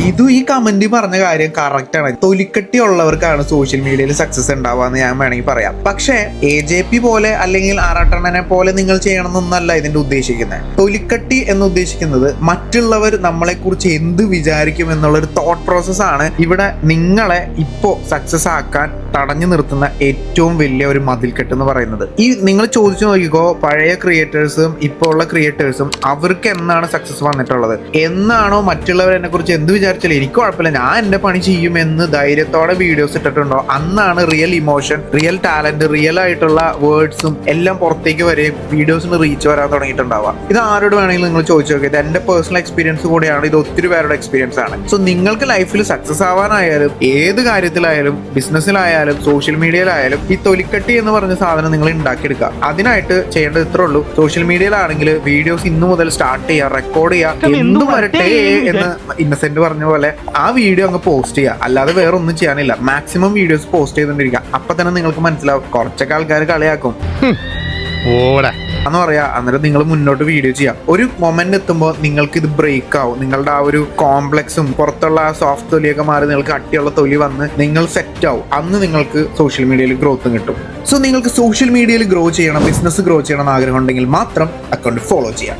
ഇത് ഈ കമന്റ് പറഞ്ഞ കാര്യം കറക്റ്റ് ആണ്. തൊലിക്കട്ടി ഉള്ളവർക്കാണ് സോഷ്യൽ മീഡിയയിൽ സക്സസ് ഉണ്ടാവാന്ന് ഞാൻ വേണമെങ്കിൽ പറയാം. പക്ഷേ AJP പോലെ അല്ലെങ്കിൽ ആറാട്ടണ്ണനെ പോലെ നിങ്ങൾ ചെയ്യണമെന്നൊന്നല്ല ഇതിന്റെ ഉദ്ദേശിക്കുന്നത്. തൊലിക്കട്ടി എന്ന് ഉദ്ദേശിക്കുന്നത് മറ്റുള്ളവർ നമ്മളെ കുറിച്ച് എന്ത് വിചാരിക്കും എന്നുള്ളൊരു തോട്ട് പ്രോസസ് ആണ് ഇവിടെ നിങ്ങളെ ഇപ്പോ സക്സസ് ആക്കാൻ തടഞ്ഞു നിർത്തുന്ന ഏറ്റവും വലിയ ഒരു മതിൽക്കെട്ട് എന്ന് പറയുന്നത്. ഈ നിങ്ങൾ ചോദിച്ചു നോക്കിക്കോ, പഴയ ക്രിയേറ്റേഴ്സും ഇപ്പോൾ ഉള്ള ക്രിയേറ്റേഴ്സും അവർക്ക് എന്നാണ് സക്സസ് വന്നിട്ടുള്ളത്? എന്നാണോ മറ്റുള്ളവർ എന്നെ കുറിച്ച് എന്ത് വിചാരിച്ചാലും എനിക്ക് കുഴപ്പമില്ല, ഞാൻ എന്റെ പണി ചെയ്യുമെന്ന് ധൈര്യത്തോടെ വീഡിയോസ് ഇട്ടിട്ടുണ്ടോ, അന്നാണ് real emotion, real talent, real ആയിട്ടുള്ള വേർഡ്സും എല്ലാം പുറത്തേക്ക് വരെ വീഡിയോസിന് റീച്ച് വരാൻ തുടങ്ങിയിട്ടുണ്ടാവുക. ഇത് ആരോട് വേണമെങ്കിലും നിങ്ങൾ ചോദിച്ചു നോക്കി. ഇത് എന്റെ പേഴ്സണൽ എക്സ്പീരിയൻസ് കൂടെയാണ്, ഇത് ഒത്തിരി പേരുടെ എക്സ്പീരിയൻസ് ആണ്. സോ നിങ്ങൾക്ക് ലൈഫിൽ സക്സസ് ആവാനായാലും ഏത് കാര്യത്തിലായാലും ബിസിനസ്സിലായാലും സോഷ്യൽ മീഡിയയിലായാലും ഈ തൊലിക്കട്ടി എന്ന് പറഞ്ഞ സാധനം നിങ്ങൾ ഉണ്ടാക്കിയെടുക്കുക. അതിനായിട്ട് ചെയ്യേണ്ടത് ഇത്രേ ഉള്ളൂ. സോഷ്യൽ മീഡിയയിലാണെങ്കിൽ വീഡിയോസ് ഇന്നു മുതൽ സ്റ്റാർട്ട് ചെയ്യുക, റെക്കോർഡ് ചെയ്യുക, എന്തും വരട്ടെ എന്ന് ഇന്നസെന്റ് പറഞ്ഞ പോലെ ആ വീഡിയോ അങ്ങ് പോസ്റ്റ് ചെയ്യുക. അല്ലാതെ വേറെ ഒന്നും ചെയ്യാനില്ല. മാക്സിമം വീഡിയോസ് പോസ്റ്റ് ചെയ്തുകൊണ്ടിരിക്കുക. അപ്പൊ തന്നെ നിങ്ങൾക്ക് മനസ്സിലാവും കുറച്ചൊക്കെ ആൾക്കാർ കളിയാക്കും എന്ന് പറയാ. അന്നേരം നിങ്ങൾ മുന്നോട്ട് വീഡിയോ ചെയ്യാം. ഒരു മൊമെന്റ് എത്തുമ്പോൾ നിങ്ങൾക്ക് ഇത് ബ്രേക്ക് ആവും. നിങ്ങളുടെ ആ ഒരു കോംപ്ലക്സും പുറത്തുള്ള ആ സോഫ്റ്റ് തൊലിയൊക്കെ മാറി നിങ്ങൾക്ക് അട്ടിയുള്ള തൊലി വന്ന് നിങ്ങൾ സെറ്റ് ആവും. അന്ന് നിങ്ങൾക്ക് സോഷ്യൽ മീഡിയയിൽ ഗ്രോത്തും കിട്ടും. സോ നിങ്ങൾക്ക് സോഷ്യൽ മീഡിയയിൽ ഗ്രോ ചെയ്യണം, ബിസിനസ് ഗ്രോ ചെയ്യണം എന്ന് ആഗ്രഹം ഉണ്ടെങ്കിൽ മാത്രം അക്കൗണ്ട് ഫോളോ ചെയ്യാം.